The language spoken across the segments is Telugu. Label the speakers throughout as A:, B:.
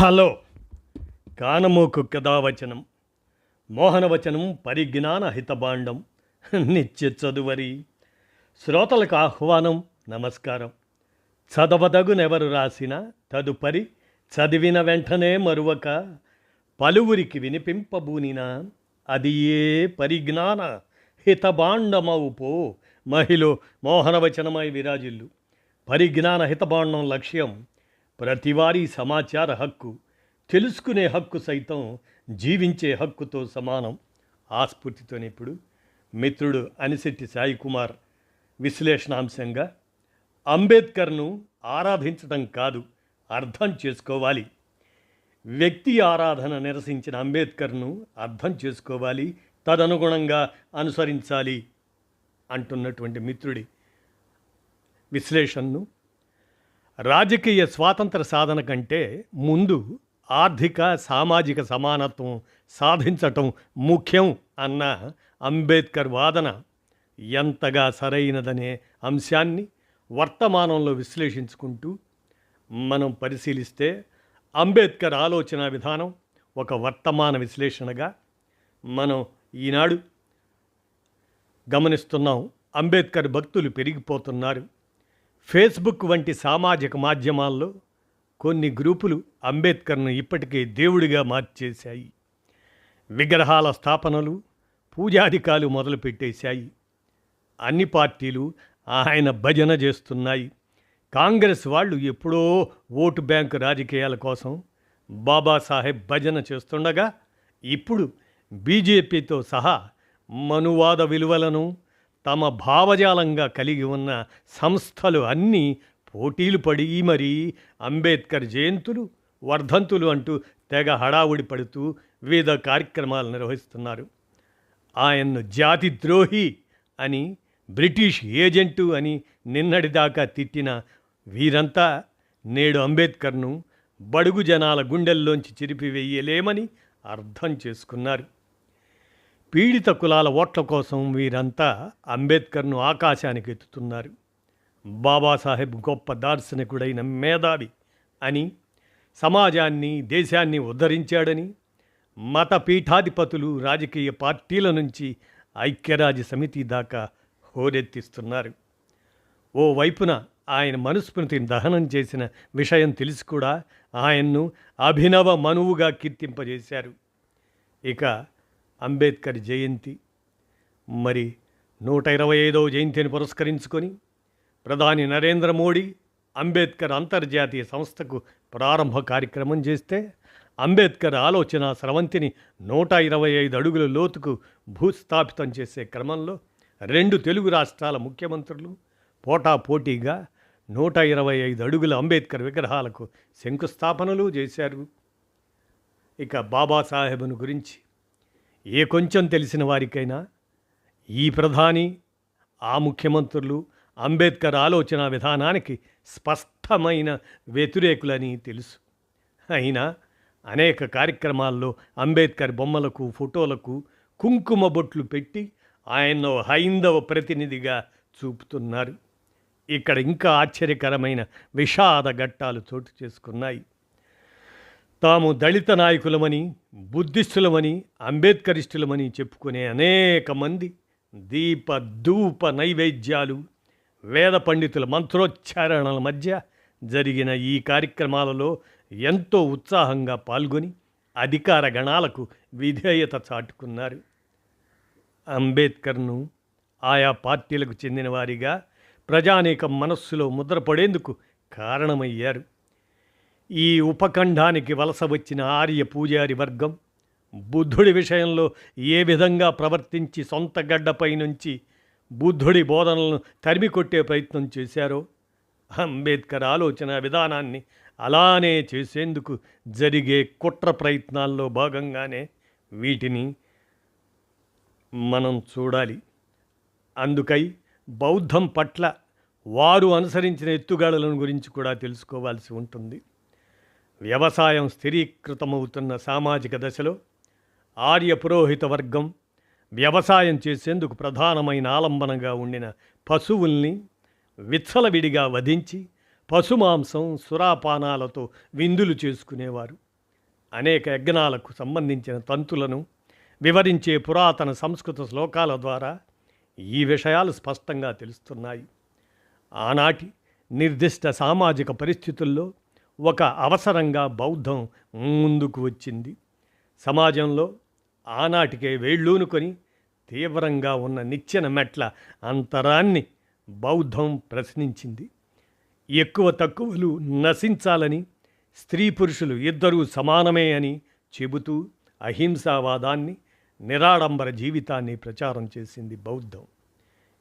A: హలో కానమోకు కథావచనం మోహనవచనం పరిజ్ఞాన హితభాండం నిత్య చదువరి శ్రోతలకు ఆహ్వానం నమస్కారం. చదవదగునెవరు రాసిన తదుపరి చదివిన వెంటనే మరువక పలువురికి వినిపింపబూనిన అది ఏ పరిజ్ఞాన హితభాండమవుపో మహిళ మోహనవచనమై విరాజిల్లు. పరిజ్ఞాన హితభాండం లక్ష్యం ప్రతివారీ సమాచార హక్కు, తెలుసుకునే హక్కు సైతం జీవించే హక్కుతో సమానం. ఆ స్ఫూర్తితోనే ఇప్పుడు మిత్రుడు అనిశెట్టి సాయి కుమార్ విశ్లేషణాంశంగా అంబేద్కర్ను ఆరాధించడం కాదు, అర్థం చేసుకోవాలి. వ్యక్తి ఆరాధన నిరసించిన అంబేద్కర్ను అర్థం చేసుకోవాలి, తదనుగుణంగా అనుసరించాలి అంటున్నటువంటి మిత్రుడి విశ్లేషణను రాజకీయ స్వాతంత్ర సాధన కంటే ముందు ఆర్థిక సామాజిక సమానత్వం సాధించటం ముఖ్యం అన్న అంబేద్కర్ వాదన ఎంతగా సరైనదనే అంశాన్ని వర్తమానంలో విశ్లేషించుకుంటూ మనం పరిశీలిస్తే అంబేద్కర్ ఆలోచన విధానం ఒక వర్తమాన విశ్లేషణగా మనం ఈనాడు గమనిస్తున్నాం. అంబేద్కర్ భక్తులు పెరిగిపోతున్నారు. ఫేస్బుక్ వంటి సామాజిక మాధ్యమాల్లో కొన్ని గ్రూపులు అంబేద్కర్ను ఇప్పటికే దేవుడిగా మార్చేశాయి. విగ్రహాల స్థాపనలు, పూజాధికాలు మొదలుపెట్టేశాయి. అన్ని పార్టీలు ఆయన భజన చేస్తున్నాయి. కాంగ్రెస్ వాళ్ళు ఎప్పుడో ఓటు బ్యాంకు రాజకీయాల కోసం బాబాసాహెబ్ భజన చేస్తుండగా ఇప్పుడు బీజేపీతో సహా మనువాద విలువలను తమ భావజాలంగా కలిగి ఉన్న సంస్థలు అన్నీ పోటీలు పడి మరీ అంబేద్కర్ జయంతులు, వర్ధంతులు అంటూ తెగ హడావుడి పడుతూ వివిధ కార్యక్రమాలు నిర్వహిస్తున్నారు. ఆయన్ను జాతి ద్రోహి అని, బ్రిటిష్ ఏజెంటు అని నిన్నటిదాకా తిట్టిన వీరంతా నేడు అంబేద్కర్ను బడుగు జనాల గుండెల్లోంచి చిరిపివేయలేమని అర్థం చేసుకున్నారు. పీడిత కులాల ఓట్ల కోసం వీరంతా అంబేద్కర్ను ఆకాశానికి ఎత్తుతున్నారు. బాబాసాహెబ్ గొప్ప దార్శనికుడైన మేధావి అని, సమాజాన్ని దేశాన్ని ఉద్ధరించాడని మత పీఠాధిపతులు రాజకీయ పార్టీల నుంచి ఐక్యరాజ్య సమితి దాకా హోరెత్తిస్తున్నారు. ఓవైపున ఆయన మనుస్మృతిని దహనం చేసిన విషయం తెలిసి కూడా ఆయన్ను అభినవ మనువుగా కీర్తింపజేశారు. ఇక అంబేద్కర్ జయంతి, మరి 125వ జయంతిని పురస్కరించుకొని ప్రధాని నరేంద్ర మోడీ అంబేద్కర్ అంతర్జాతీయ సంస్థకు ప్రారంభ కార్యక్రమం చేస్తే అంబేద్కర్ ఆలోచన స్రవంతిని 125 అడుగుల లోతుకు భూస్థాపితం చేసే క్రమంలో 2 తెలుగు రాష్ట్రాల ముఖ్యమంత్రులు పోటాపోటీగా 125 అడుగుల అంబేద్కర్ విగ్రహాలకు శంకుస్థాపనలు చేశారు. ఇక బాబాసాహెబ్ను గురించి ఏ కొంచెం తెలిసిన వారికైనా ఈ ప్రధాని, ఆ ముఖ్యమంత్రులు అంబేద్కర్ ఆలోచన విధానానికి స్పష్టమైన వ్యతిరేకులని తెలుసు. అయినా అనేక కార్యక్రమాల్లో అంబేద్కర్ బొమ్మలకు, ఫోటోలకు కుంకుమ బొట్లు పెట్టి ఆయన్ను హైందవ ప్రతినిధిగా చూపుతున్నారు. ఇక్కడ ఇంకా ఆశ్చర్యకరమైన విషాద ఘట్టాలు చోటు చేసుకున్నాయి. తాము దళిత నాయకులమని, బుద్ధిస్టులమని, అంబేద్కరిస్టులమని చెప్పుకునే అనేక మంది దీప ధూప నైవేద్యాలు, వేద పండితుల మంత్రోచ్చారణల మధ్య జరిగిన ఈ కార్యక్రమాలలో ఎంతో ఉత్సాహంగా పాల్గొని అధికార గణాలకు విధేయత చాటుకున్నారు. అంబేద్కర్ను ఆయా పార్టీలకు చెందిన వారిగా ప్రజానీకం మనస్సులో ముద్రపడేందుకు కారణమయ్యారు. ఈ ఉపఖండానికి వలస వచ్చిన ఆర్య పూజారి వర్గం బుద్ధుడి విషయంలో ఏ విధంగా ప్రవర్తించి సొంత గడ్డపై నుంచి బుద్ధుడి బోధనలను తరిమికొట్టే ప్రయత్నం చేశారో అంబేద్కర్ ఆలోచన విధానాన్ని అలానే చేసేందుకు జరిగే కుట్ర ప్రయత్నాల్లో భాగంగానే వీటిని మనం చూడాలి. అందుకై బౌద్ధం పట్ల వారు అనుసరించిన ఎత్తుగడలను గురించి కూడా తెలుసుకోవాల్సి ఉంటుంది. వ్యవసాయం స్థిరీకృతమవుతున్న సామాజిక దశలో ఆర్య పురోహిత వర్గం వ్యవసాయం చేసేందుకు ప్రధానమైన ఆలంబనగా ఉండిన పశువుల్ని విచ్చలవిడిగా వధించి పశుమాంసం సురాపానాలతో విందులు చేసుకునేవారు. అనేక యజ్ఞాలకు సంబంధించిన తంతులను వివరించే పురాతన సంస్కృత శ్లోకాల ద్వారా ఈ విషయాలు స్పష్టంగా తెలుస్తున్నాయి. ఆనాటి నిర్దిష్ట సామాజిక పరిస్థితుల్లో ఒక అవసరంగా బౌద్ధం ముందుకు వచ్చింది. సమాజంలో ఆనాటికే వేళ్ళూనుకొని తీవ్రంగా ఉన్న నిచ్చెన మెట్ల అంతరాన్ని బౌద్ధం ప్రశ్నించింది. ఎక్కువ తక్కువలు నశించాలని, స్త్రీ పురుషులు ఇద్దరూ సమానమే అని చెబుతూ అహింసావాదాన్ని, నిరాడంబర జీవితాన్ని ప్రచారం చేసింది బౌద్ధం.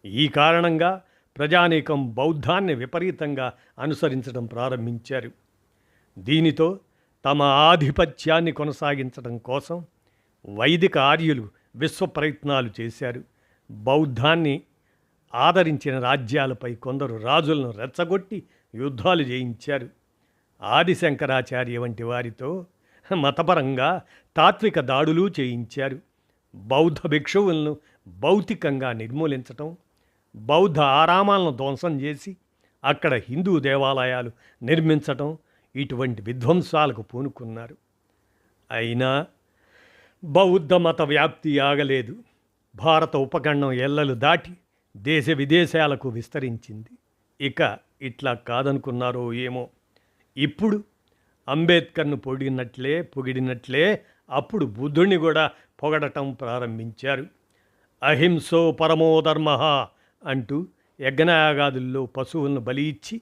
A: ఈ కారణంగా ప్రజానీకం బౌద్ధాన్ని విపరీతంగా అనుసరించడం ప్రారంభించారు. దీనితో తమ ఆధిపత్యాన్ని కొనసాగించడం కోసం వైదిక ఆర్యులు విశ్వ ప్రయత్నాలు చేశారు. బౌద్ధాన్ని ఆదరించిన రాజ్యాలపై కొందరు రాజులను రెచ్చగొట్టి యుద్ధాలు చేయించారు. ఆదిశంకరాచార్య వంటి వారితో మతపరంగా తాత్విక దాడులు చేయించారు. బౌద్ధ భిక్షువులను భౌతికంగా నిర్మూలించటం, బౌద్ధ ఆరామాలను ధ్వంసం చేసి అక్కడ హిందూ దేవాలయాలు నిర్మించటం, ఇటువంటి విధ్వంసాలకు పూనుకున్నారు. అయినా బౌద్ధ మత వ్యాప్తి ఆగలేదు. భారత ఉపఖండం ఎల్లలు దాటి దేశ విదేశాలకు విస్తరించింది. ఇక ఇట్లా కాదనుకున్నారో ఏమో, ఇప్పుడు అంబేద్కర్ను పొగిడినట్లే అప్పుడు బుద్ధుడిని కూడా పొగడటం ప్రారంభించారు. అహింసో పరమోధర్మ అంటూ యజ్ఞయాగాదుల్లో పశువులను బలి ఇచ్చి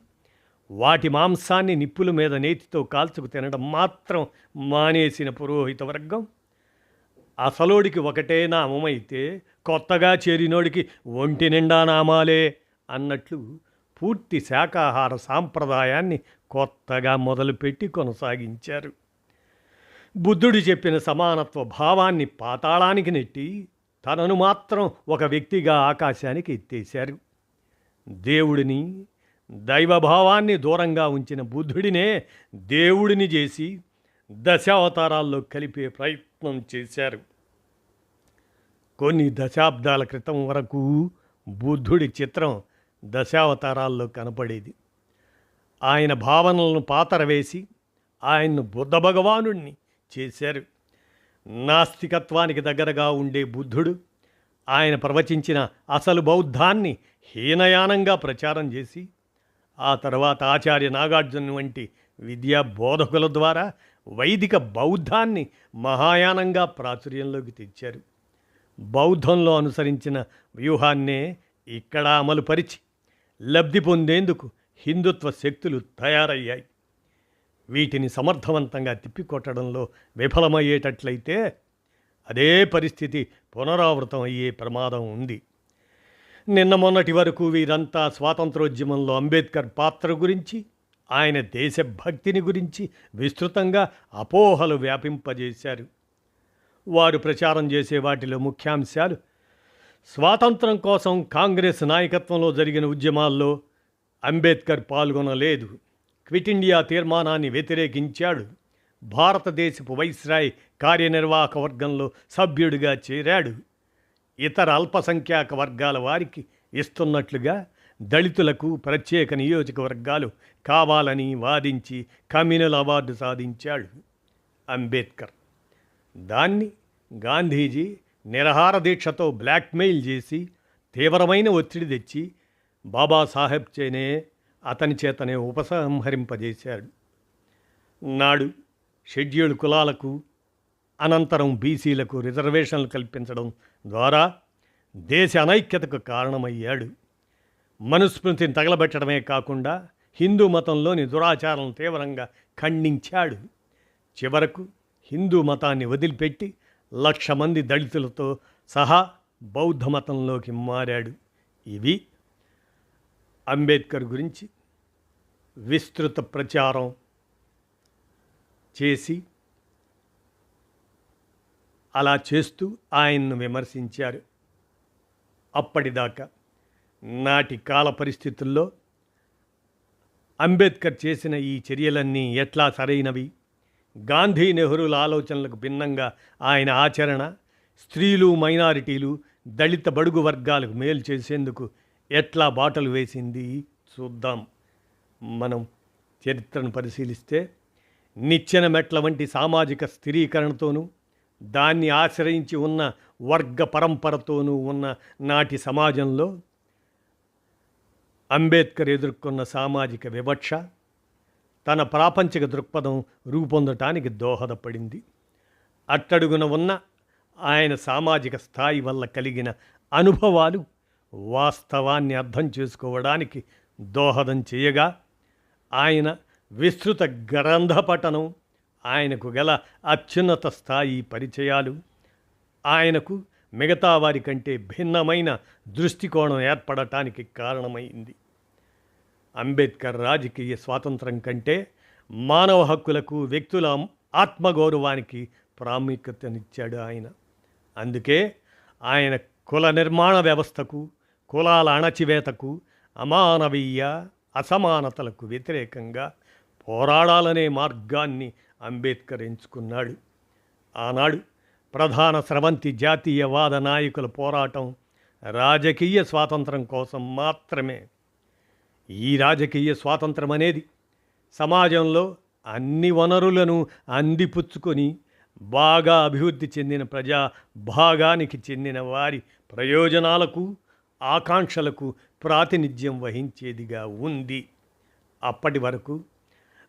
A: వాటి మాంసాన్ని నిప్పుల మీద నేతితో కాల్చుకు తినడం మాత్రం మానేసిన పురోహిత వర్గం, అసలోడికి ఒకటే నామమైతే కొత్తగా చేరినోడికి ఒంటి నిండా నామాలే అన్నట్లు పూర్తి శాకాహార సాంప్రదాయాన్ని కొత్తగా మొదలుపెట్టి కొనసాగించారు. బుద్ధుడు చెప్పిన సమానత్వ భావాన్ని పాతాళానికి నెట్టి తనను మాత్రం ఒక వ్యక్తిగా ఆకాశానికి ఎత్తేశారు. దేవుడిని, దైవభావాన్ని దూరంగా ఉంచిన బుద్ధుడినే దేవుడిని చేసి దశావతారాల్లో కలిపే ప్రయత్నం చేశారు. కొన్ని దశాబ్దాల క్రితం వరకు బుద్ధుడి చిత్రం దశావతారాల్లో కనపడేది. ఆయన భావనలను పాతరవేసి ఆయన్ను బుద్ధ భగవానుణ్ణి చేశారు. నాస్తికత్వానికి దగ్గరగా ఉండే బుద్ధుడు ఆయన ప్రవచించిన అసలు బౌద్ధాన్ని హీనయానంగా ప్రచారం చేసి ఆ తర్వాత ఆచార్య నాగార్జున వంటి విద్యా బోధకుల ద్వారా వైదిక బౌద్ధాన్ని మహాయానంగా ప్రాచుర్యంలోకి తెచ్చారు. బౌద్ధంలో అనుసరించిన వ్యూహాన్నే ఇక్కడ అమలుపరిచి లబ్ధి పొందేందుకు హిందుత్వ శక్తులు తయారయ్యాయి. వీటిని సమర్థవంతంగా తిప్పికొట్టడంలో విఫలమయ్యేటట్లయితే అదే పరిస్థితి పునరావృతం అయ్యే ప్రమాదం ఉంది. నిన్న మొన్నటి వరకు వీరంతా స్వాతంత్రోద్యమంలో అంబేద్కర్ పాత్ర గురించి, ఆయన దేశభక్తిని గురించి విస్తృతంగా అపోహలు వ్యాపింపజేశారు. వారు ప్రచారం చేసే వాటిలో ముఖ్యాంశాలు: స్వాతంత్రం కోసం కాంగ్రెస్ నాయకత్వంలో జరిగిన ఉద్యమాల్లో అంబేద్కర్ పాల్గొనలేదు, క్విట్ ఇండియా తీర్మానాన్ని వ్యతిరేకించాడు, భారతదేశపు వైస్రాయ్ కార్యనిర్వాహక వర్గంలో సభ్యుడిగా చేరాడు, ఇతర అల్పసంఖ్యాక వర్గాల వారికి ఇస్తున్నట్లుగా దళితులకు ప్రత్యేక నియోజకవర్గాలు కావాలని వాదించి కమ్యూనల్ అవార్డు సాధించాడు అంబేద్కర్. దాన్ని గాంధీజీ నిరహార దీక్షతో బ్లాక్మెయిల్ చేసి తీవ్రమైన ఒత్తిడి తెచ్చి బాబాసాహెబ్ అతని చేతనే ఉపసంహరింపజేశాడు. నాడు షెడ్యూల్డ్ కులాలకు, అనంతరం బీసీలకు రిజర్వేషన్లు కల్పించడం ద్వారా దేశ అనైక్యతకు కారణమయ్యాడు. మనుస్మృతిని తగలబెట్టడమే కాకుండా హిందూ మతంలోని దురాచారాలను తీవ్రంగా ఖండించాడు. చివరకు హిందూ మతాన్ని వదిలిపెట్టి 1,00,000 మంది దళితులతో సహా బౌద్ధ మతంలోకి మారాడు. ఇవి అంబేద్కర్ గురించి విస్తృత ప్రచారం చేసి అలా చేస్తూ ఆయన్ను విమర్శించారు. అప్పటిదాకా నాటి కాల పరిస్థితుల్లో అంబేద్కర్ చేసిన ఈ చర్యలన్నీ ఎట్లా సరైనవి, గాంధీ నెహ్రూల ఆలోచనలకు భిన్నంగా ఆయన ఆచరణ స్త్రీలు, మైనారిటీలు, దళిత బడుగు వర్గాలకు మేలు చేసేందుకు ఎట్లా బాటలు వేసింది చూద్దాం. మనం చరిత్రను పరిశీలిస్తే నిచ్చెన మెట్ల వంటి సామాజిక స్థిరీకరణతోనూ దాన్ని ఆశ్రయించి ఉన్న వర్గ పరంపరతోనూ ఉన్న నాటి సమాజంలో అంబేద్కర్ ఎదుర్కొన్న సామాజిక వివక్ష తన ప్రాపంచిక దృక్పథం రూపొందటానికి దోహదపడింది. అట్టడుగున ఉన్న ఆయన సామాజిక స్థాయి వల్ల కలిగిన అనుభవాలు వాస్తవాన్ని అర్థం చేసుకోవడానికి దోహదం చేయగా, ఆయన విస్తృత గ్రంథపఠనం, ఆయనకు గల అత్యున్నత స్థాయి పరిచయాలు ఆయనకు మిగతా వారి కంటే భిన్నమైన దృష్టికోణం ఏర్పడటానికి కారణమైంది. అంబేద్కర్ రాజకీయ స్వాతంత్రం కంటే మానవ హక్కులకు, వ్యక్తుల ఆత్మగౌరవానికి ప్రాముఖ్యతనిచ్చాడు ఆయన. అందుకే ఆయన కుల నిర్మాణ వ్యవస్థకు, కులాల అణచివేతకు, అమానవీయ అసమానతలకు వ్యతిరేకంగా పోరాడాలనే మార్గాన్ని అంబేద్కర్ ఎంచుకున్నాడు. ఆనాడు ప్రధాన స్రవంతి జాతీయవాద నాయకుల పోరాటం రాజకీయ స్వాతంత్రం కోసం మాత్రమే. ఈ రాజకీయ స్వాతంత్రం అనేది సమాజంలో అన్ని వనరులను అందిపుచ్చుకొని బాగా అభివృద్ధి చెందిన ప్రజా భాగానికి చెందిన వారి ప్రయోజనాలకు, ఆకాంక్షలకు ప్రాతినిధ్యం వహించేదిగా ఉంది. అప్పటి వరకు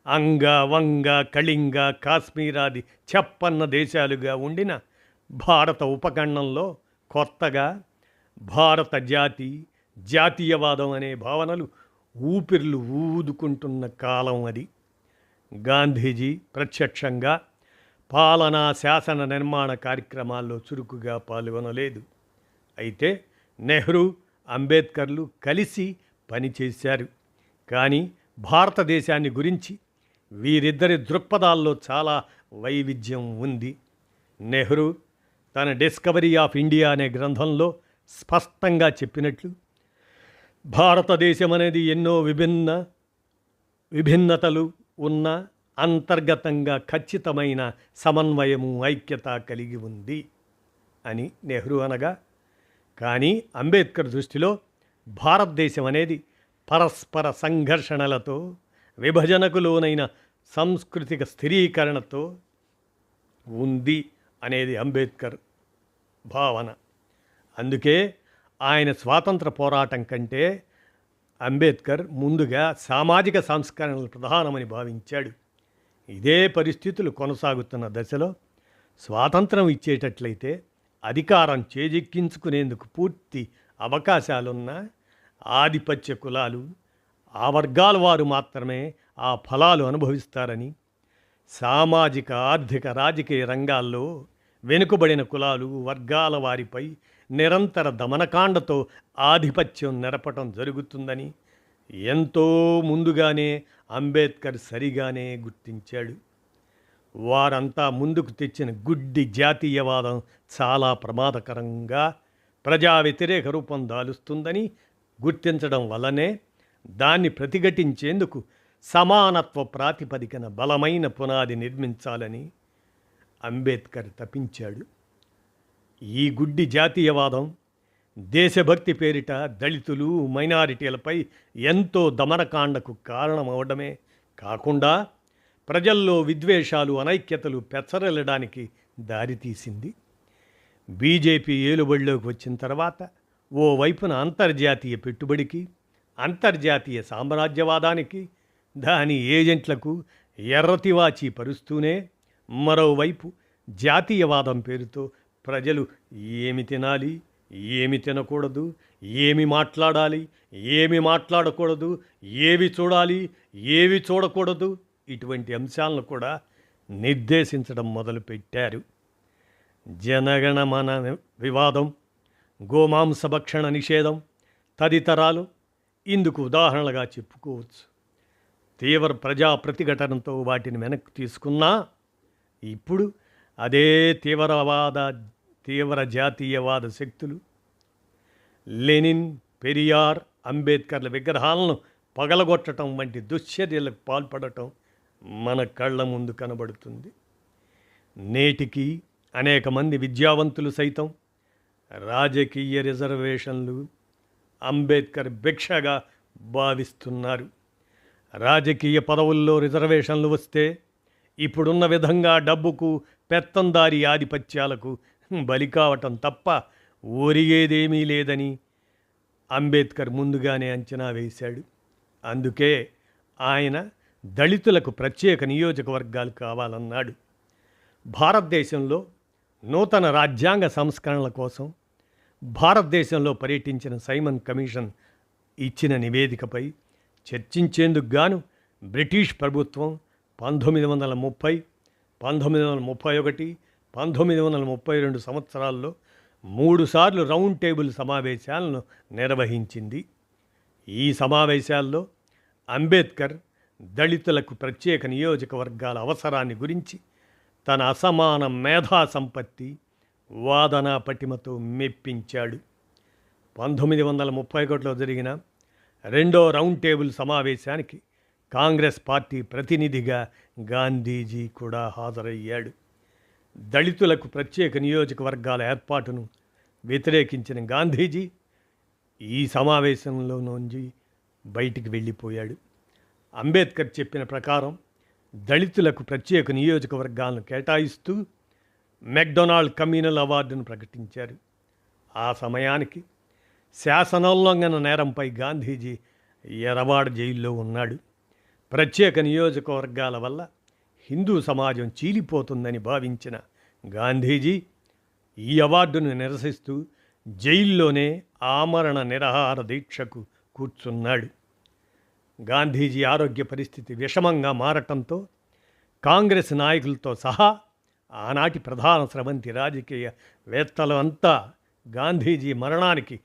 A: అంగ, వంగ, కళింగ, కాశ్మీరాది చెప్పన్న దేశాలుగా ఉండిన భారత ఉపఖండంలో కొత్తగా భారత జాతీయవాదం అనే భావనలు ఊపిర్లు ఊదుకుంటున్న కాలం అది. గాంధీజీ ప్రత్యక్షంగా పాలనా శాసన నిర్మాణ కార్యక్రమాల్లో చురుకుగా పాల్గొనలేదు. అయితే నెహ్రూ, అంబేద్కర్లు కలిసి పనిచేశారు. కానీ భారతదేశాన్ని గురించి వీరిద్దరి దృక్పథాల్లో చాలా వైవిధ్యం ఉంది. నెహ్రూ తన డిస్కవరీ ఆఫ్ ఇండియా అనే గ్రంథంలో స్పష్టంగా చెప్పినట్లు, భారతదేశం అనేది ఎన్నో విభిన్నతలు ఉన్న అంతర్గతంగా ఖచ్చితమైన సమన్వయము, ఐక్యత కలిగి ఉంది అని నెహ్రూ అనగా, కానీ అంబేద్కర్ దృష్టిలో భారతదేశం అనేది పరస్పర సంఘర్షణలతో, విభజనకు లోనైన సాంస్కృతిక స్థిరీకరణతో ఉంది అనేది అంబేద్కర్ భావన. అందుకే ఆయన స్వాతంత్ర పోరాటం కంటే అంబేద్కర్ ముందుగా సామాజిక సంస్కరణలు ప్రధానమని భావించాడు. ఇదే పరిస్థితులు కొనసాగుతున్న దశలో స్వాతంత్రం ఇచ్చేటట్లయితే అధికారం చేజిక్కించుకునేందుకు పూర్తి అవకాశాలున్న ఆధిపత్య కులాలు, ఆ వర్గాల వారు మాత్రమే ఆ ఫలాలు అనుభవిస్తారని, సామాజిక, ఆర్థిక, రాజకీయ రంగాల్లో వెనుకబడిన కులాలు, వర్గాల వారిపై నిరంతర దమనకాండతో ఆధిపత్యం నెరపటం జరుగుతుందని ఎంతో ముందుగానే అంబేద్కర్ సరిగానే గుర్తించాడు. వారంతా ముందుకు తెచ్చిన గుడ్డి జాతీయవాదం చాలా ప్రమాదకరంగా ప్రజా వ్యతిరేక రూపం దాలుస్తుందని గుర్తించడం వల్లనే దాన్ని ప్రతిఘటించేందుకు సమానత్వ ప్రాతిపదికన బలమైన పునాది నిర్మించాలని అంబేద్కర్ తపించాడు. ఈ గుడ్డి జాతీయవాదం దేశభక్తి పేరిట దళితులు, మైనారిటీలపై ఎంతో దమనకాండకు కారణమవడమే కాకుండా ప్రజల్లో విద్వేషాలు, అనైక్యతలు పెచ్చరిల్లడానికి దారితీసింది. బీజేపీ ఏలుబడిలోకి వచ్చిన తర్వాత ఓవైపున అంతర్జాతీయ పెట్టుబడికి, అంతర్జాతీయ సామ్రాజ్యవాదానికి, దాని ఏజెంట్లకు ఎర్రతివాచి పరుస్తూనే మరోవైపు జాతీయవాదం పేరుతో ప్రజలు ఏమి తినాలి, ఏమి తినకూడదు, ఏమి మాట్లాడాలి, ఏమి మాట్లాడకూడదు, ఏవి చూడాలి, ఏవి చూడకూడదు, ఇటువంటి అంశాలను కూడా నిర్దేశించడం మొదలుపెట్టారు. జనగణమన వివాదం, గోమాంసభక్షణ నిషేధం తదితరాలు ఇందుకు ఉదాహరణలుగా చెప్పుకోవచ్చు. తీవ్ర ప్రజా ప్రతిఘటనతో వాటిని వెనక్కి తీసుకున్నా ఇప్పుడు అదే తీవ్ర జాతీయవాద శక్తులు లెనిన్, పెరియార్, అంబేద్కర్ల విగ్రహాలను పగలగొట్టడం వంటి దుశ్చర్యలకు పాల్పడటం మన కళ్ళ ముందు కనబడుతుంది. నేటికి అనేక మంది విద్యావంతులు సైతం రాజకీయ రిజర్వేషన్లు అంబేద్కర్ భిక్షగా భావిస్తున్నారు. రాజకీయ పదవుల్లో రిజర్వేషన్లు వస్తే ఇప్పుడున్న విధంగా డబ్బుకు, పెత్తందారీ ఆధిపత్యాలకు బలి కావటం తప్ప ఒరిగేదేమీ లేదని అంబేద్కర్ ముందుగానే అంచనా వేశాడు. అందుకే ఆయన దళితులకు ప్రత్యేక నియోజకవర్గాలు కావాలన్నాడు. భారతదేశంలో నూతన రాజ్యాంగ సంస్కరణల కోసం భారతదేశంలో పర్యటించిన సైమన్ కమిషన్ ఇచ్చిన నివేదికపై చర్చించేందుకు గాను బ్రిటిష్ ప్రభుత్వం 1930, 1931, 1932 సంవత్సరాల్లో 3 సార్లు రౌండ్ టేబుల్ సమావేశాలను నిర్వహించింది. ఈ సమావేశాల్లో అంబేద్కర్ దళితులకు ప్రత్యేక నియోజకవర్గాల అవసరాన్ని గురించి తన అసమాన మేధా సంపత్తి, వాదనా పటిమతో మెప్పించాడు. 1931లో జరిగిన రెండో రౌండ్ టేబుల్ సమావేశానికి కాంగ్రెస్ పార్టీ ప్రతినిధిగా గాంధీజీ కూడా హాజరయ్యాడు. దళితులకు ప్రత్యేక నియోజకవర్గాల ఏర్పాటును వ్యతిరేకించిన గాంధీజీ ఈ సమావేశంలో నుంచి బయటికి వెళ్ళిపోయాడు. అంబేద్కర్ చెప్పిన ప్రకారం దళితులకు ప్రత్యేక నియోజకవర్గాలను కేటాయిస్తూ మెక్డొనాల్డ్ కమ్యూనల్ అవార్డును ప్రకటించారు. ఆ సమయానికి శాసనోల్లంఘన నేరంపై గాంధీజీ ఎరవాడ జైల్లో ఉన్నాడు. ప్రత్యేక నియోజకవర్గాల వల్ల హిందూ సమాజం చీలిపోతుందని భావించిన గాంధీజీ ఈ అవార్డును నిరసిస్తూ జైల్లోనే ఆమరణ నిరాహార దీక్షకు కూర్చున్నాడు. గాంధీజీ ఆరోగ్య పరిస్థితి విషమంగా మారటంతో కాంగ్రెస్ నాయకులతో సహా ఆనాటి ప్రధాన స్రవంతి రాజకీయవేత్తలు అంతా గాంధీజీ మరణానికి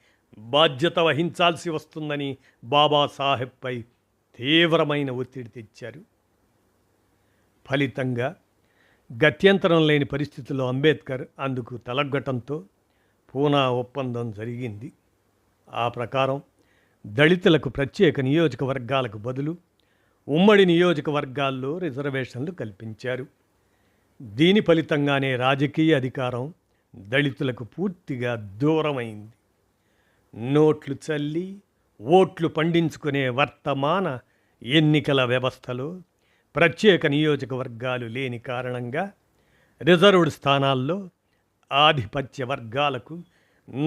A: బాధ్యత వహించాల్సి వస్తుందని బాబాసాహెబ్పై తీవ్రమైన ఒత్తిడి తెచ్చారు. ఫలితంగా గత్యంతరం లేని పరిస్థితుల్లో అంబేద్కర్ అందుకు తలగ్గటంతో పూనా ఒప్పందం జరిగింది. ఆ ప్రకారం దళితులకు ప్రత్యేక నియోజకవర్గాలకు బదులు ఉమ్మడి నియోజకవర్గాల్లో రిజర్వేషన్లు కల్పించారు. దీని ఫలితంగానే రాజకీయ అధికారం దళితులకు పూర్తిగా దూరమైంది. నోట్లు చల్లి ఓట్లు పండించుకునే వర్తమాన ఎన్నికల వ్యవస్థలో ప్రత్యేక నియోజకవర్గాలు లేని కారణంగా రిజర్వ్డ్ స్థానాల్లో ఆధిపత్య వర్గాలకు,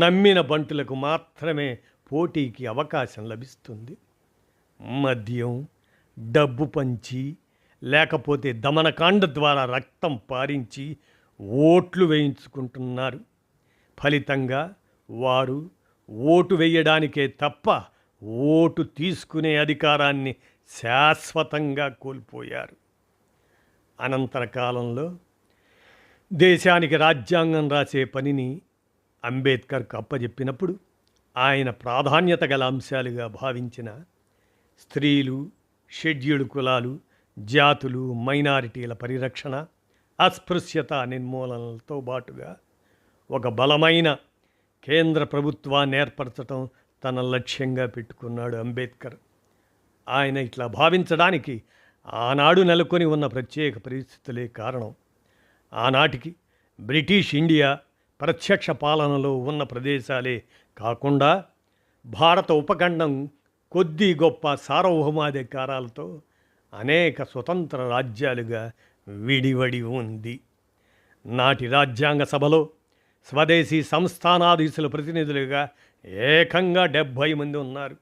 A: నమ్మిన బంటులకు మాత్రమే పోటీకి అవకాశం లభిస్తుంది. మద్యం, డబ్బు పంచి, లేకపోతే దమనకాండ ద్వారా రక్తం పారించి ఓట్లు వేయించుకుంటున్నారు. ఫలితంగా వారు ఓటు వేయడానికే తప్ప ఓటు తీసుకునే అధికారాన్ని శాశ్వతంగా కోల్పోయారు. అనంతర కాలంలో దేశానికి రాజ్యాంగం రాసే పనిని అంబేద్కర్కు అప్పజెప్పినప్పుడు ఆయన ప్రాధాన్యత గల అంశాలుగా భావించిన స్త్రీలు, షెడ్యూల్డ్ కులాలు, జాతులు, మైనారిటీల పరిరక్షణ, అస్పృశ్యత నిర్మూలనలతో బాటుగా ఒక బలమైన కేంద్ర ప్రభుత్వాన్ని ఏర్పరచడం తన లక్ష్యంగా పెట్టుకున్నాడు అంబేద్కర్. ఆయన ఇట్లా భావించడానికి ఆనాడు నెలకొని ఉన్న ప్రత్యేక పరిస్థితులే కారణం. ఆనాటికి బ్రిటిష్ ఇండియా ప్రత్యక్ష పాలనలో ఉన్న ప్రదేశాలే కాకుండా భారత ఉపఖండం కొద్ది గొప్ప సార్వభౌమాధికారాలతో అనేక స్వతంత్ర రాజ్యాలుగా విడివడి ఉంది. నాటి రాజ్యాంగ సభలో స్వదేశీ సంస్థానాధీశుల ప్రతినిధులుగా ఏకంగా 70 మంది ఉన్నారు.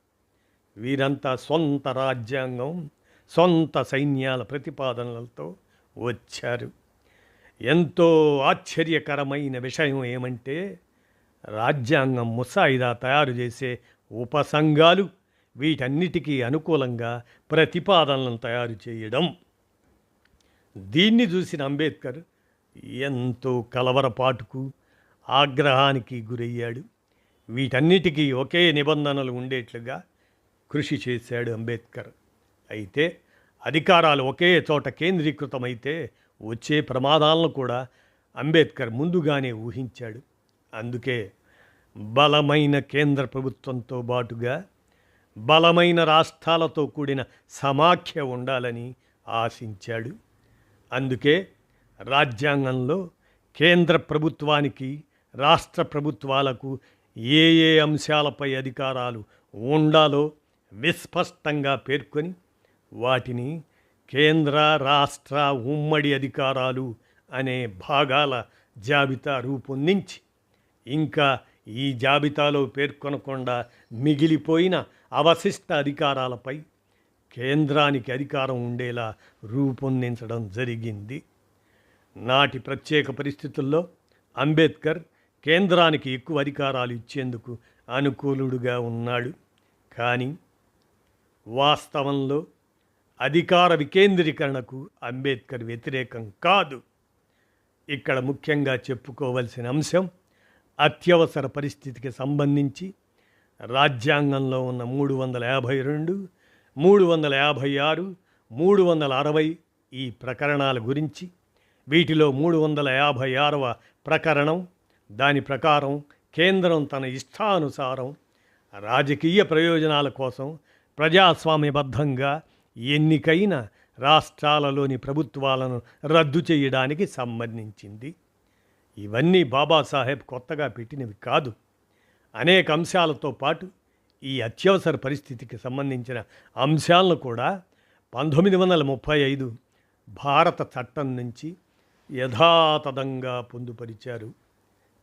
A: వీరంతా సొంత రాజ్యాంగం, సొంత సైన్యాల ప్రతిపాదనలతో వచ్చారు. ఎంతో ఆశ్చర్యకరమైన విషయం ఏమంటే రాజ్యాంగం ముసాయిదా తయారు చేసే ఉపసంఘాలు వీటన్నిటికీ అనుకూలంగా ప్రతిపాదనలను తయారు చేయడం. దీన్ని చూసిన అంబేద్కర్ ఎంతో కలవరపాటుకు, ఆగ్రహానికి గురయ్యాడు. వీటన్నిటికీ ఒకే నిబంధనలు ఉండేట్లుగా కృషి చేశాడు అంబేద్కర్. అయితే అధికారాలు ఒకే చోట కేంద్రీకృతమైతే వచ్చే ప్రమాదాలను కూడా అంబేద్కర్ ముందుగానే ఊహించాడు. అందుకే బలమైన కేంద్ర ప్రభుత్వంతో బాటుగా బలమైన రాష్ట్రాలతో కూడిన సమాఖ్య ఉండాలని ఆశించాడు. అందుకే రాజ్యాంగంలో కేంద్ర ప్రభుత్వానికి, రాష్ట్ర ప్రభుత్వాలకు ఏ ఏ అంశాలపై అధికారాలు ఉండాలో విస్పష్టంగా పేర్కొని వాటిని కేంద్ర రాష్ట్ర ఉమ్మడి అధికారాలు అనే భాగాల జాబితా రూపొందించి ఇంకా ఈ జాబితాలో పేర్కొనకుండా మిగిలిపోయిన అవశిష్ట అధికారాలపై కేంద్రానికి అధికారం ఉండేలా రూపొందించడం జరిగింది. నాటి ప్రత్యేక పరిస్థితుల్లో అంబేద్కర్ కేంద్రానికి ఎక్కువ అధికారాలు ఇచ్చేందుకు అనుకూలుడుగా ఉన్నాడు. కానీ వాస్తవంలో అధికార వికేంద్రీకరణకు అంబేద్కర్ వ్యతిరేకం కాదు. ఇక్కడ ముఖ్యంగా చెప్పుకోవలసిన అంశం అత్యవసర పరిస్థితికి సంబంధించి రాజ్యాంగంలో ఉన్న 352, 356, 360 ఈ ప్రకరణాల గురించి. వీటిలో 356వ ప్రకరణం, దాని ప్రకారం కేంద్రం తన ఇష్టానుసారం రాజకీయ ప్రయోజనాల కోసం ప్రజాస్వామ్యబద్ధంగా ఎన్నికైన రాష్ట్రాలలోని ప్రభుత్వాలను రద్దు చేయడానికి సంబంధించింది. ఇవన్నీ బాబాసాహెబ్ కొత్తగా పెట్టినవి కాదు. అనేక అంశాలతో పాటు ఈ అత్యవసర పరిస్థితికి సంబంధించిన అంశాలను కూడా 1935 భారత చట్టం నుంచి యథాతథంగా పొందుపరిచారు.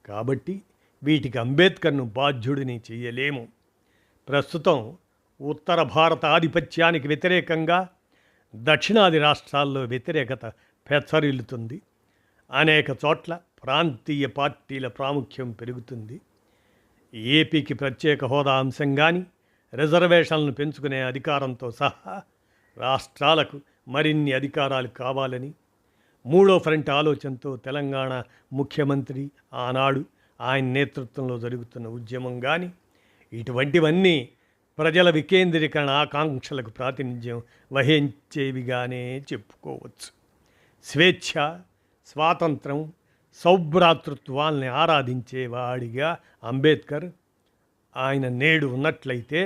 A: కాబట్టి వీటికి అంబేద్కర్ను బాధ్యుడిని చేయలేము. ప్రస్తుతం ఉత్తర భారత ఆధిపత్యానికి వ్యతిరేకంగా దక్షిణాది రాష్ట్రాల్లో వ్యతిరేకత పెచ్చరిల్లుతుంది. అనేక చోట్ల ప్రాంతీయ పార్టీల ప్రాముఖ్యం పెరుగుతుంది. ఏపీకి ప్రత్యేక హోదా అంశం కానీ, రిజర్వేషన్లను పెంచుకునే అధికారంతో సహా రాష్ట్రాలకు మరిన్ని అధికారాలు కావాలని మూడో ఫ్రంట్ ఆలోచనతో తెలంగాణ ముఖ్యమంత్రి ఆనాడు ఆయన నేతృత్వంలో జరుగుతున్న ఉద్యమం కానీ, ఇటువంటివన్నీ ప్రజల వికేంద్రీకరణ ఆకాంక్షలకు ప్రాతినిధ్యం వహించేవిగానే చెప్పుకోవచ్చు. స్వేచ్ఛ, స్వాతంత్రం, సౌభ్రాతృత్వాల్ని ఆరాధించేవాడిగా అంబేద్కర్ ఆయన నేడు ఉన్నట్లయితే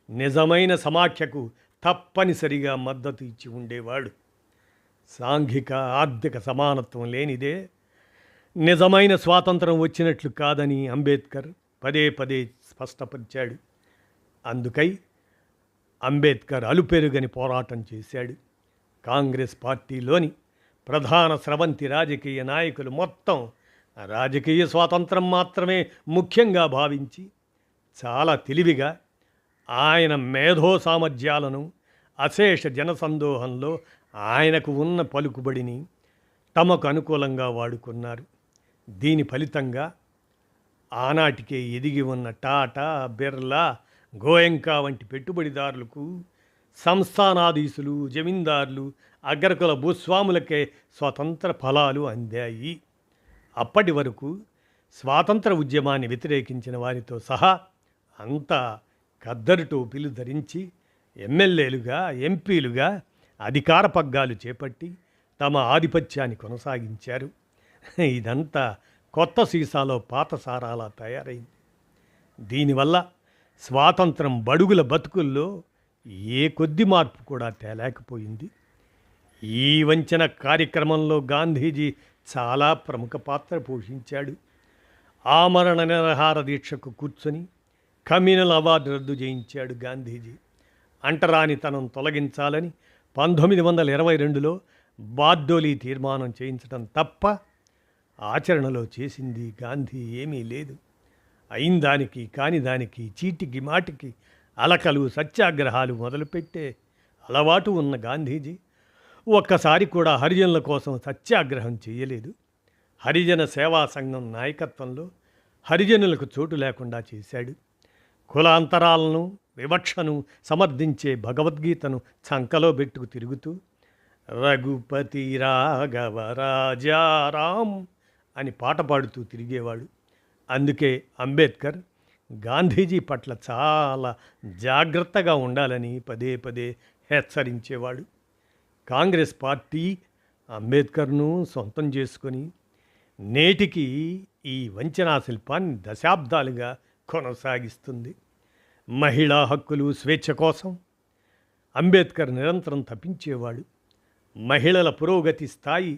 A: నిజమైన సమాఖ్యకు తప్పనిసరిగా మద్దతు ఇచ్చి ఉండేవాడు. సాంఘిక ఆర్థిక సమానత్వం లేనిదే నిజమైన స్వాతంత్రం వచ్చినట్లు కాదని అంబేద్కర్ పదే పదే స్పష్టపరిచాడు. అందుకై అంబేద్కర్ అలుపెరుగని పోరాటం చేశాడు. కాంగ్రెస్ పార్టీలోని ప్రధాన స్రవంతి రాజకీయ నాయకులు మొత్తం రాజకీయ స్వాతంత్రం మాత్రమే ముఖ్యంగా భావించి చాలా తెలివిగా ఆయన మేధో సామర్థ్యాలను, అశేష జనసందోహంలో ఆయనకు ఉన్న పలుకుబడిని తమకు అనుకూలంగా వాడుకున్నారు. దీని ఫలితంగా ఆనాటికే ఎదిగి ఉన్న టాటా, బిర్లా, గోయంకా వంటి పెట్టుబడిదారులకు, సంస్థానాధీశులు, జమీందారులు, అగ్రకుల భూస్వాములకే స్వతంత్ర ఫలాలు అందాయి. అప్పటి వరకు స్వాతంత్ర ఉద్యమాన్ని వ్యతిరేకించిన వారితో సహా అంతా ఖద్దరు టోపీలు ధరించి ఎమ్మెల్యేలుగా, ఎంపీలుగా అధికార పగ్గాలు చేపట్టి తమ ఆధిపత్యాన్ని కొనసాగించారు. ఇదంతా కొత్త సీసాలో పాత సారాలా తయారైంది. దీనివల్ల స్వాతంత్రం బడుగుల బతుకుల్లో ఏ కొద్ది మార్పు కూడా తేలేకపోయింది. ఈ వంచన కార్యక్రమంలో గాంధీజీ చాలా ప్రముఖ పాత్ర పోషించాడు. ఆమరణ నిరాహార దీక్షకు కూర్చొని కమ్యూనల్ అవార్డు రద్దు చేయించాడు గాంధీజీ. అంటరానితనం తొలగించాలని 1922లో బార్డోలీ తీర్మానం చేయించడం తప్ప ఆచరణలో చేసింది గాంధీ ఏమీ లేదు. అయిందానికి కాని దానికి, చీటికి మాటికి అలకలు, సత్యాగ్రహాలు మొదలుపెట్టే అలవాటు ఉన్న గాంధీజీ ఒక్కసారి కూడా హరిజనుల కోసం సత్యాగ్రహం చేయలేదు. హరిజన సేవా సంఘం నాయకత్వంలో హరిజనులకు చోటు లేకుండా చేశాడు. కులాంతరాలను, వివక్షను సమర్థించే భగవద్గీతను చంకలో పెట్టుకు తిరుగుతూ రఘుపతి రాఘవ రాజారాం అని పాట పాడుతూ తిరిగేవాడు. అందుకే అంబేద్కర్ గాంధీజీ పట్ల చాలా జాగ్రత్తగా ఉండాలని పదే పదే హెచ్చరించేవాడు. కాంగ్రెస్ పార్టీ అంబేద్కర్ను సొంతం చేసుకొని నేటికి ఈ వంచనా శిల్పాన్ని దశాబ్దాలుగా కొనసాగిస్తుంది. మహిళా హక్కులు, స్వేచ్ఛ కోసం అంబేద్కర్ నిరంతరం తప్పించేవాడు. మహిళల పురోగతి స్థాయి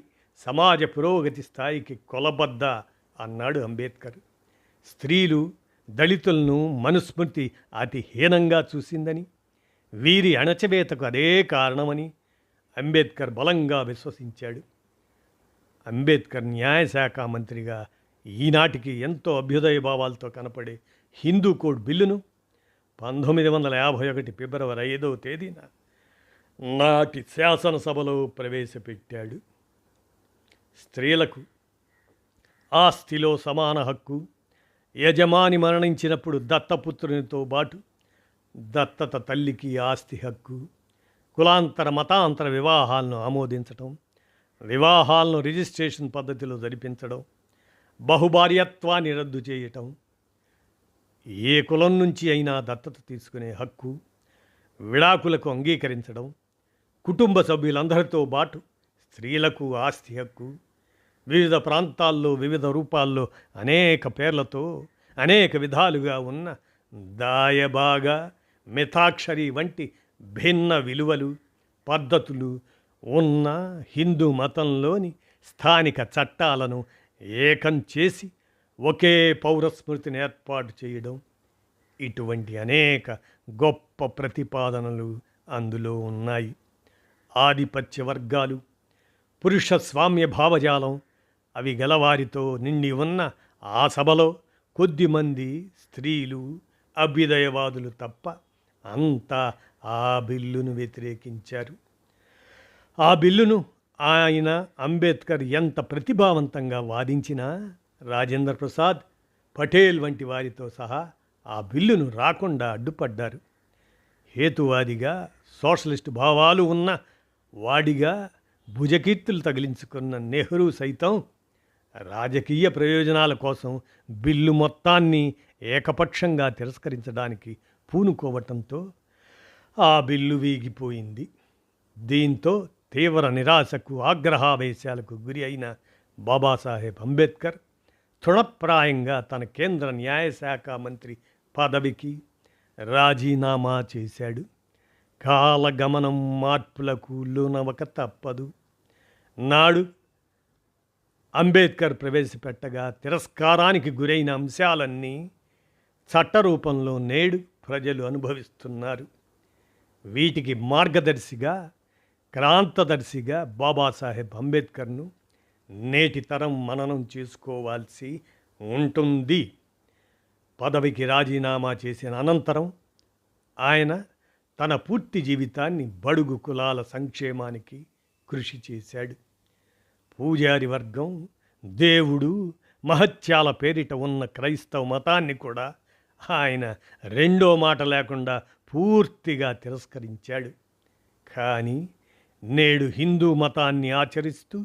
A: సమాజ పురోగతి స్థాయికి కొలబద్ద అన్నాడు అంబేద్కర్. స్త్రీలు, దళితులను మనుస్మృతి అతి హీనంగా చూసిందని, వీరి అణచివేతకు అదే కారణమని అంబేద్కర్ బలంగా విశ్వసించాడు. అంబేద్కర్ న్యాయశాఖ మంత్రిగా ఈనాటికి ఎంతో అభ్యుదయ భావాలతో కనపడే హిందూ కోడ్ బిల్లును 1951 ఫిబ్రవరి 5వ తేదీన నాటి శాసనసభలో ప్రవేశపెట్టాడు. స్త్రీలకు ఆస్తిలో సమాన హక్కు, యజమాని మరణించినప్పుడు దత్తపుత్రునితో పాటు దత్తత తల్లికి ఆస్తి హక్కు, కులాంతర మతాంతర వివాహాలను ఆమోదించటం, వివాహాలను రిజిస్ట్రేషన్ పద్ధతిలో జరిపించడం, బహుభార్యత్వాన్ని రద్దు చేయటం, ఏ కులం నుంచి అయినా దత్తత తీసుకునే హక్కు, విడాకులకు అంగీకరించడం, కుటుంబ సభ్యులందరితో పాటు స్త్రీలకు ఆస్తి హక్కు, వివిధ ప్రాంతాల్లో వివిధ రూపాల్లో అనేక పేర్లతో అనేక విధాలుగా ఉన్న దాయబాగ, మితాక్షరి వంటి భిన్న విలువలు పద్ధతులు ఉన్న హిందూ మతంలోని స్థానిక చట్టాలను ఏకం చేసి ఒకే పౌరస్మృతిని ఏర్పాటు చేయడం, ఇటువంటి అనేక గొప్ప ప్రతిపాదనలు అందులో ఉన్నాయి. ఆధిపత్య వర్గాలు, పురుష స్వామ్య భావజాలం అవి గలవారితో నిండి ఉన్న ఆ సభలో కొద్దిమంది స్త్రీలు, అభ్యుదయవాదులు తప్ప అంతా ఆ బిల్లును వ్యతిరేకించారు. ఆ బిల్లును ఆయన అంబేద్కర్ ఎంత ప్రతిభావంతంగా వాదించినా రాజేంద్ర ప్రసాద్, పటేల్ వంటి వారితో సహా ఆ బిల్లును రాకుండా అడ్డుపడ్డారు. హేతువాదిగా, సోషలిస్టు భావాలు ఉన్న వాడిగా భుజకీర్తులు తగిలించుకున్న నెహ్రూ సైతం రాజకీయ ప్రయోజనాల కోసం బిల్లు మొత్తాన్ని ఏకపక్షంగా తిరస్కరించడానికి పూనుకోవటంతో ఆ బిల్లు వీగిపోయింది. దీంతో తీవ్ర నిరాశకు, ఆగ్రహావేశాలకు గురి అయిన బాబాసాహెబ్ అంబేద్కర్ తృణప్రాయంగా తన కేంద్ర న్యాయశాఖ మంత్రి పదవికి రాజీనామా చేశాడు. కాలగమనం మార్పులకు లోనవక తప్పదు. నాడు అంబేద్కర్ ప్రవేశపెట్టగా తిరస్కారానికి గురైన అంశాలన్నీ చట్టరూపంలో నేడు ప్రజలు అనుభవిస్తున్నారు. వీటికి మార్గదర్శిగా, క్రాంతదర్శిగా బాబాసాహెబ్ అంబేద్కర్ను నేటి తరం మననం చేసుకోవాల్సి ఉంటుంది. పదవికి రాజీనామా చేసిన అనంతరం ఆయన తన పూర్తి జీవితాన్ని బడుగు కులాల సంక్షేమానికి కృషి చేశాడు. పూజారి వర్గం, దేవుడు, మహత్యాల పేరిట ఉన్న క్రైస్తవ మతాన్ని కూడా ఆయన రెండో మాట లేకుండా పూర్తిగా తిరస్కరించాడు. కానీ నేడు హిందూ మతాన్ని ఆచరిస్తూ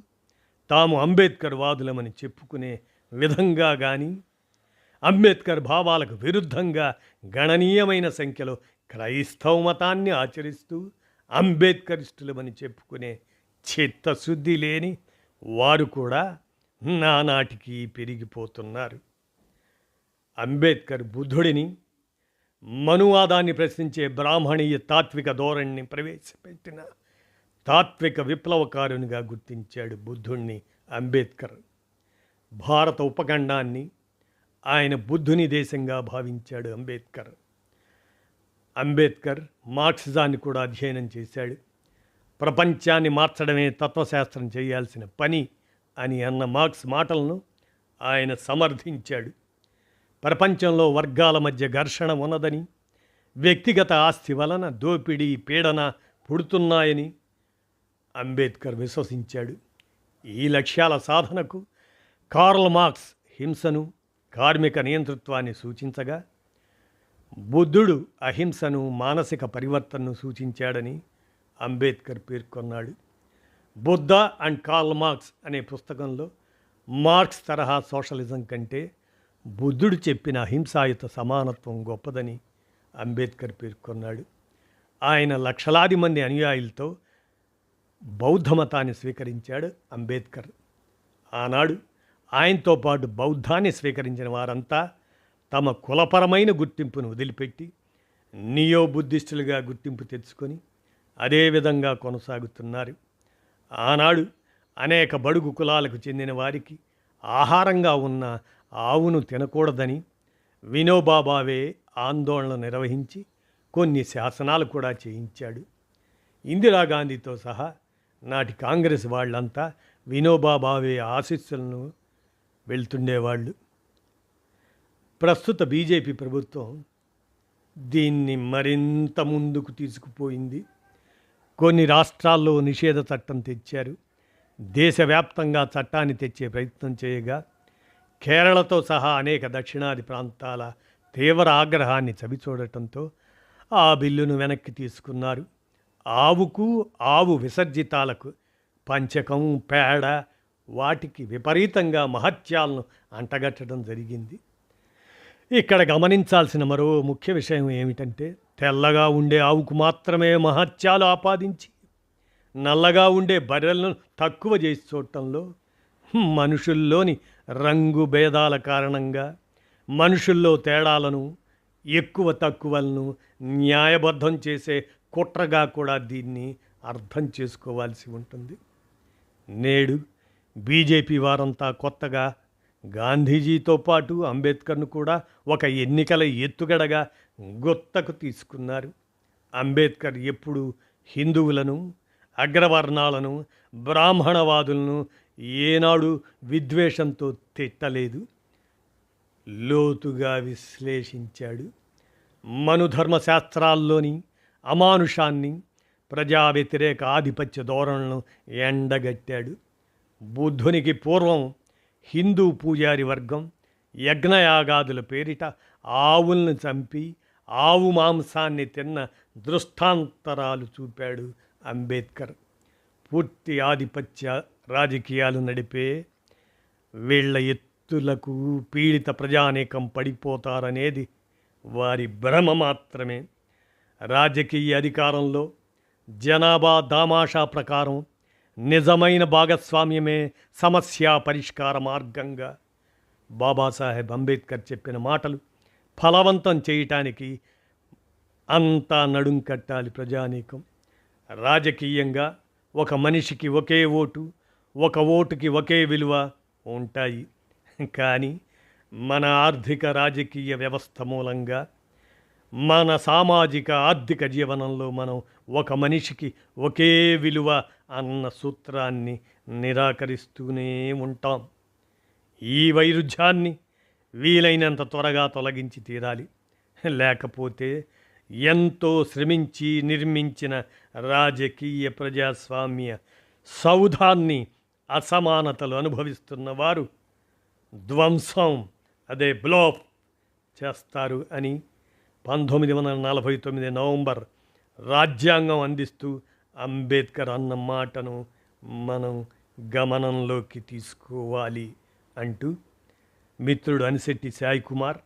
A: తాము అంబేద్కర్ వాదులమని చెప్పుకునే విధంగా కానీ, అంబేద్కర్ భావాలకు విరుద్ధంగా గణనీయమైన సంఖ్యలో క్రైస్తవ మతాన్ని ఆచరిస్తూ అంబేద్కరిస్టులమని చెప్పుకునే చిత్తశుద్ధి లేని వారు కూడా నానాటికి పెరిగిపోతున్నారు. అంబేద్కర్ బుద్ధుడిని, మనువాదాన్ని ప్రశ్నించే బ్రాహ్మణీయ తాత్విక ధోరణిని ప్రవేశపెట్టిన తాత్విక విప్లవకారునిగా గుర్తించాడు బుద్ధుణ్ణి అంబేద్కర్. భారత ఉపఖండాన్ని ఆయన బుద్ధుని దేశంగా భావించాడు అంబేద్కర్. అంబేద్కర్ మార్క్సిజాన్ని కూడా అధ్యయనం చేశాడు. ప్రపంచాన్ని మార్చడమే తత్వశాస్త్రం చేయాల్సిన పని అని అన్న మార్క్స్ మాటలను ఆయన సమర్థించాడు. ప్రపంచంలో వర్గాల మధ్య ఘర్షణ ఉన్నదని, వ్యక్తిగత ఆస్తి వలన దోపిడీ, పీడన పుడుతున్నాయని అంబేద్కర్ విశ్వసించాడు. ఈ లక్ష్యాల సాధనకు కార్ల్ మార్క్స్ హింసను, కార్మిక నియంతృత్వాన్ని సూచించగా, బుద్ధుడు అహింసను, మానసిక పరివర్తనను సూచించాడని అంబేద్కర్ పేర్కొన్నాడు. బుద్ధ అండ్ కార్ల్ మార్క్స్ అనే పుస్తకంలో మార్క్స్ తరహా సోషలిజం కంటే బుద్ధుడు చెప్పిన అహింసాయుత సమానత్వం గొప్పదని అంబేద్కర్ పేర్కొన్నాడు. ఆయన లక్షలాది మంది అనుయాయులతో బౌద్ధ మతాన్ని స్వీకరించాడు అంబేద్కర్. ఆనాడు ఆయనతో పాటు బౌద్ధాన్ని స్వీకరించిన వారంతా తమ కులపరమైన గుర్తింపును వదిలిపెట్టి నియో బుద్ధిస్టులుగా గుర్తింపు తెచ్చుకొని అదేవిధంగా కొనసాగుతున్నారు. ఆనాడు అనేక బడుగు కులాలకు చెందిన వారికి ఆహారంగా ఉన్న ఆవును తినకూడదని వినోబా భావే ఆందోళన నిర్వహించి కొన్ని శాసనాలు కూడా చేయించాడు. ఇందిరాగాంధీతో సహా నాటి కాంగ్రెస్ వాళ్ళంతా వినోబా భావే ఆశీస్సులను వెళ్తుండేవాళ్ళు. ప్రస్తుత బీజేపీ ప్రభుత్వం దీన్ని మరింత ముందుకు తీసుకుపోయింది. కొన్ని రాష్ట్రాల్లో నిషేధ చట్టం తెచ్చారు. దేశవ్యాప్తంగా చట్టాన్ని తెచ్చే ప్రయత్నం చేయగా కేరళతో సహా అనేక దక్షిణాది ప్రాంతాల తీవ్ర ఆగ్రహాన్ని చవిచూడటంతో ఆ బిల్లును వెనక్కి తీసుకున్నారు. ఆవుకు ఆవు విసర్జితాలకు పంచకం, పేడ వాటికి విపరీతంగా మహత్యాలను అంటగట్టడం జరిగింది. ఇక్కడ గమనించాల్సిన మరో ముఖ్య విషయం ఏమిటంటే, తెల్లగా ఉండే ఆవుకు మాత్రమే మహత్యాలు ఆపాదించి నల్లగా ఉండే బర్రెలను తక్కువ చేసి చూడటంలో మనుషుల్లోని రంగు భేదాల కారణంగా మనుషుల్లో తేడాలను, ఎక్కువ తక్కువలను న్యాయబద్ధం చేసే కుట్రగా కూడా దీన్ని అర్థం చేసుకోవాల్సి ఉంటుంది. నేడు బీజేపీ వారంతా కొత్తగా గాంధీజీతో పాటు అంబేద్కర్ను కూడా ఒక ఎన్నికల ఎత్తుగడగా గుర్తకు తీసుకున్నారు. అంబేద్కర్ ఎప్పుడు హిందువులను, అగ్రవర్ణాలను, బ్రాహ్మణవాదులను ఏనాడు విద్వేషంతో తిట్టలేదు, లోతుగా విశ్లేషించాడు. మనుధర్మశాస్త్రాల్లోని అమానుషాన్ని, ప్రజా వ్యతిరేక ఆధిపత్య ధోరణులను ఎండగట్టాడు. బుద్ధునికి పూర్వం హిందూ పూజారి వర్గం యజ్ఞయాగాదుల పేరిట ఆవులను చంపి ఆవు మాంసాన్ని తిన్న దృష్టాంతరాలు చూపాడు అంబేద్కర్. పూర్తి ఆధిపత్య రాజకీయాలు నడిపే వీళ్ల ఎత్తులకు పీడిత ప్రజానేకం పడిపోతారనేది వారి భ్రమ మాత్రమే. రాజకీయ అధికారంలో జనాభా దామాషా ప్రకారం నిజమైన భాగస్వామ్యమే సమస్య పరిష్కార మార్గంగా బాబాసాహెబ్ అంబేద్కర్ చెప్పిన మాటలు ఫలవంతం చేయటానికి అంతా నడుం కట్టాలి ప్రజానీకం. రాజకీయంగా ఒక మనిషికి ఒకే ఓటు, ఒక ఓటుకి ఒకే విలువ ఉంటాయి. కానీ మన ఆర్థిక రాజకీయ వ్యవస్థ మూలంగా మన సామాజిక ఆర్థిక జీవనంలో మనం ఒక మనిషికి ఒకే విలువ అన్న సూత్రాన్ని నిరాకరిస్తూనే ఉంటాం. ఈ వైరుధ్యాన్ని వీలైనంత త్వరగా తొలగించి తీరాలి. లేకపోతే ఎంతో శ్రమించి నిర్మించిన రాజకీయ ప్రజాస్వామ్య సౌధాన్ని అసమానతలు అనుభవిస్తున్న వారు ధ్వంసం, అదే బ్లోప్ చేస్తారు అని 1949 నవంబర్ రాజ్యాంగం అందిస్తూ అంబేద్కర్ అన్న మాటను మనం గమనంలోకి తీసుకోవాలి అంటూ మిత్రుడు అనిశెట్టి సాయి కుమార్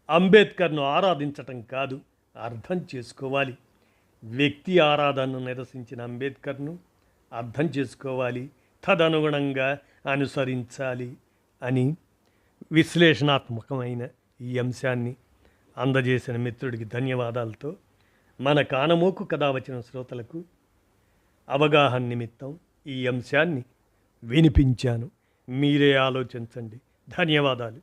A: అంబేద్కర్ను ఆరాధించటం కాదు, అర్థం చేసుకోవాలి. వ్యక్తి ఆరాధనను నిరసించిన అంబేద్కర్ను అర్థం చేసుకోవాలి, తదనుగుణంగా అనుసరించాలి అని విశ్లేషణాత్మకమైన ఈ అంశాన్ని అందజేసిన మిత్రుడికి ధన్యవాదాలతో మన కానమోకు కథ వచ్చిన శ్రోతలకు అవగాహన నిమిత్తం ఈ అంశాన్ని వినిపించాను. మీరే ఆలోచించండి. ధన్యవాదాలు.